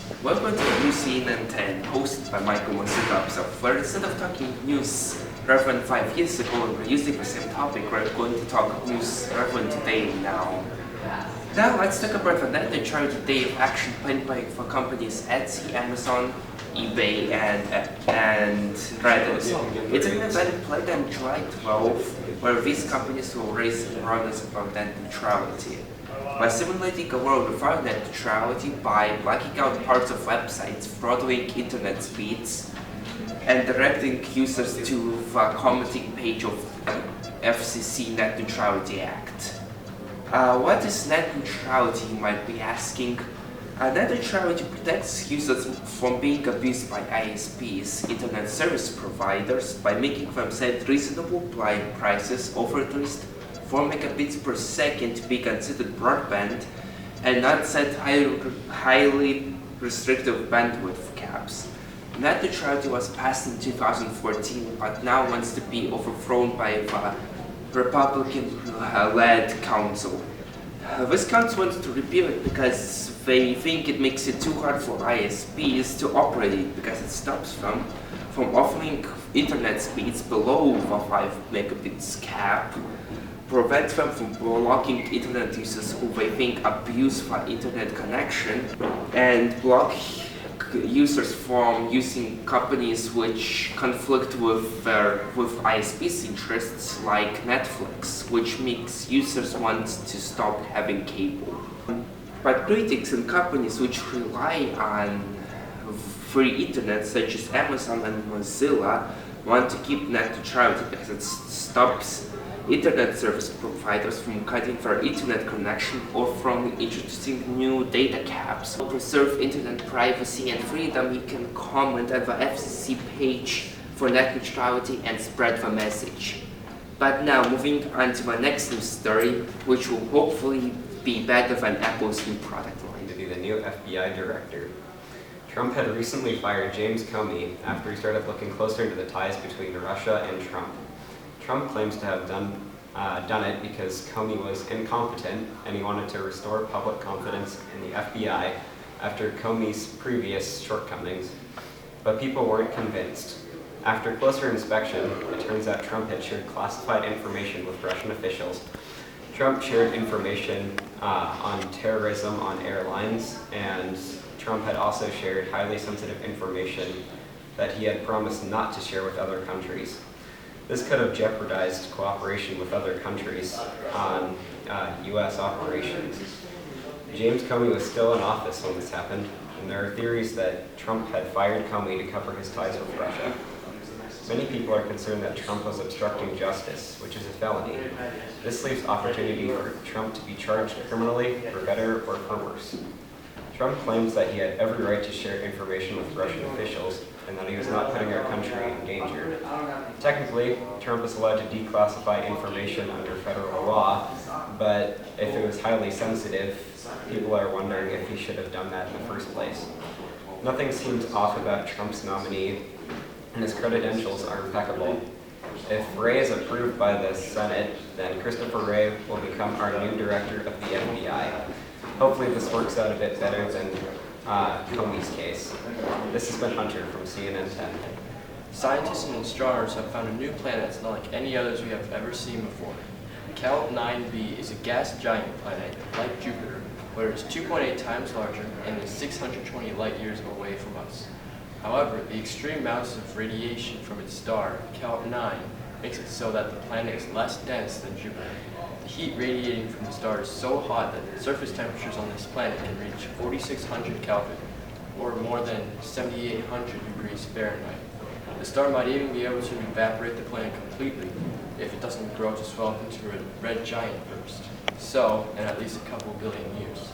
Welcome to UCNN 10, hosted by Michael Masuka, where instead of talking news relevant 5 years ago and we're using the same topic, we're going to talk news relevant today now. Now let's talk about the charity day of action planned for companies Etsy, Amazon, eBay, and Reddit. It's an event planned on July 12, where these companies will raise awareness about net neutrality. By simulating a world without net neutrality, by blacking out parts of websites, throttling internet speeds, and directing users to the commenting page of FCC Net Neutrality Act. What is net neutrality, you might be asking? Net neutrality protects users from being abused by ISPs, internet service providers, by making them set reasonable prices over at least 4 megabits per second to be considered broadband, and not set highly restrictive bandwidth caps. Net neutrality was passed in 2014, but now wants to be overthrown by the Republican-led council. This council wants to repeal it because they think it makes it too hard for ISPs to operate it, because it stops them from offering internet speeds below the 5 megabits cap, prevents them from blocking internet users who they think abuse the internet connection, and block users from using companies which conflict with ISP's interests, like Netflix, which makes users want to stop having cable. But critics and companies which rely on free internet, such as Amazon and Mozilla, want to keep net neutrality because it stops internet service providers from cutting their internet connection or from introducing new data caps. To preserve internet privacy and freedom, you can comment at the FCC page for net neutrality and spread the message. But now, moving on to the next news story, which will hopefully be better than Apple's new product line. To be the new FBI director. Trump had recently fired James Comey after he started looking closer into the ties between Russia and Trump. Trump claims to have done it because Comey was incompetent and he wanted to restore public confidence in the FBI after Comey's previous shortcomings. But people weren't convinced. After closer inspection, it turns out Trump had shared classified information with Russian officials. Trump shared information on terrorism on airlines, and Trump had also shared highly sensitive information that he had promised not to share with other countries. This could have jeopardized cooperation with other countries on U.S. operations. James Comey was still in office when this happened, and there are theories that Trump had fired Comey to cover his ties with Russia. Many people are concerned that Trump was obstructing justice, which is a felony. This leaves opportunity for Trump to be charged criminally, for better or for worse. Trump claims that he had every right to share information with Russian officials and that he was not putting our country in danger. Technically, Trump is allowed to declassify information under federal law, but if it was highly sensitive, people are wondering if he should have done that in the first place. Nothing seems off about Trump's nominee, and his credentials are impeccable. If Wray is approved by the Senate, then Christopher Wray will become our new director of the FBI. Hopefully this works out a bit better than Comey's case. This has been Hunter from CNN 10. Scientists and astronomers have found a new planet that's not like any others we have ever seen before. Cal 9b is a gas giant planet like Jupiter, but it is 2.8 times larger and is 620 light years away from us. However, the extreme amounts of radiation from its star, Cal 9, makes it so that the planet is less dense than Jupiter. The heat radiating from the star is so hot that the surface temperatures on this planet can reach 4,600 Kelvin, or more than 7,800 degrees Fahrenheit. The star might even be able to evaporate the planet completely if it doesn't grow to swell up into a red giant first. So, in at least a couple billion years.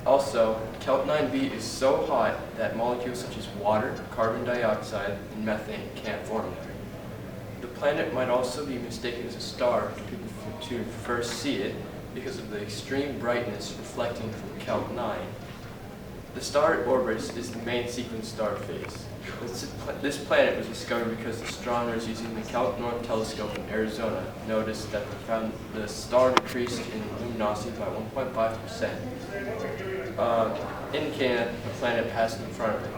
Also, Cal 9b is so hot that molecules such as water, carbon dioxide, and methane can't form there. The planet might also be mistaken as a star to first see it because of the extreme brightness reflecting from Cal 9. The star it orbits is the main sequence star phase. This planet was discovered because astronomers using the Cal North Telescope in Arizona noticed that the star decreased in luminosity by 1.5%. In Canada, a planet passed in front of it.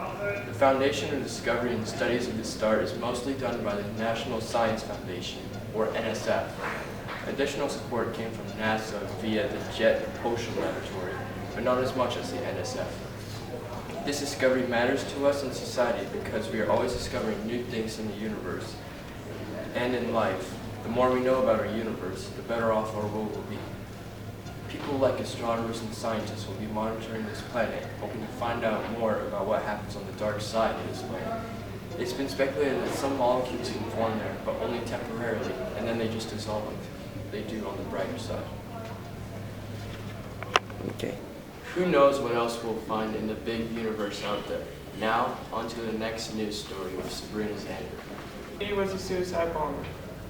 The foundation of discovery and studies of the star is mostly done by the National Science Foundation, or NSF. Additional support came from NASA via the Jet Propulsion Laboratory, but not as much as the NSF. This discovery matters to us in society because we are always discovering new things in the universe and in life. The more we know about our universe, the better off our world will be. People like astronomers and scientists will be monitoring this planet, hoping to find out more about what happens on the dark side of this planet. It's been speculated that some molecules can form there, but only temporarily, and then they just dissolve like they do on the brighter side. Okay. Who knows what else we'll find in the big universe out there. Now, on to the next news story with Sabrina Zander. Abidi was a suicide bomber.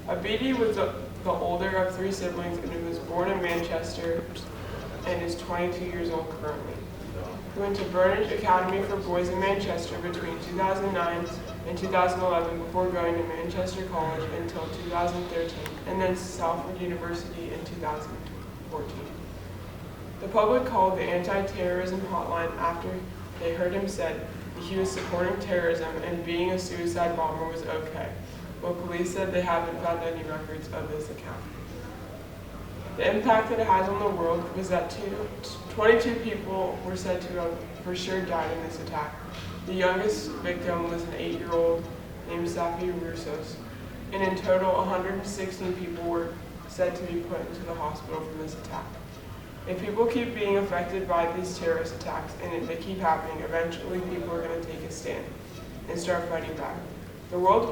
Abidi was the older of 3 siblings and he was born in Manchester and is 22 years old currently. He went to Burnage Academy for Boys in Manchester between 2009 and 2011 before going to Manchester College until 2013 and then Salford University in 2014. The public called the anti-terrorism hotline after they heard him said that he was supporting terrorism and being a suicide bomber was okay, but police said they haven't found any records of this account. The impact that it has on the world was that 22 people were said to have for sure died in this attack. The youngest victim was an 8-year-old named Safi Roussos, and in total 116 people were said to be put into the hospital from this attack. If people keep being affected by these terrorist attacks and they keep happening, eventually people are going to take a stand and start fighting back. The world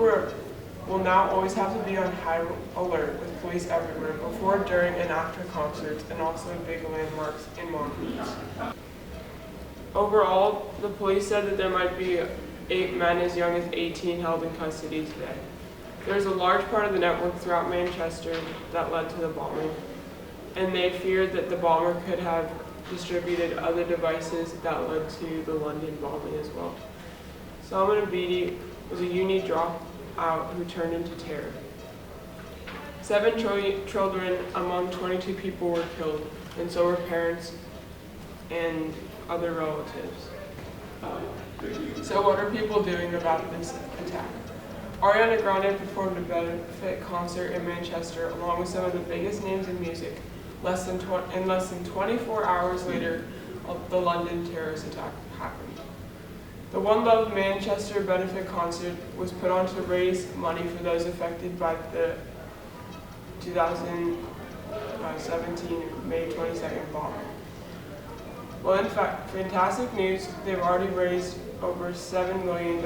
will now always have to be on high alert with police everywhere before, during, and after concerts, and also big landmarks and monuments. Overall, the police said that there might be 8 men as young as 18 held in custody today. There is a large part of the network throughout Manchester that led to the bombing, and they feared that the bomber could have distributed other devices that led to the London bombing as well. Salman Abidi was a uni dropout who turned into terror. 7 children among 22 people were killed, and so were parents and other relatives. So what are people doing about this attack? Ariana Grande performed a benefit concert in Manchester along with some of the biggest names in music. Less than 24 hours later, the London terrorist attack happened. The One Love Manchester benefit concert was put on to raise money for those affected by the 2017 May 22nd bombing. Well, in fact, fantastic news, they've already raised over $7 million.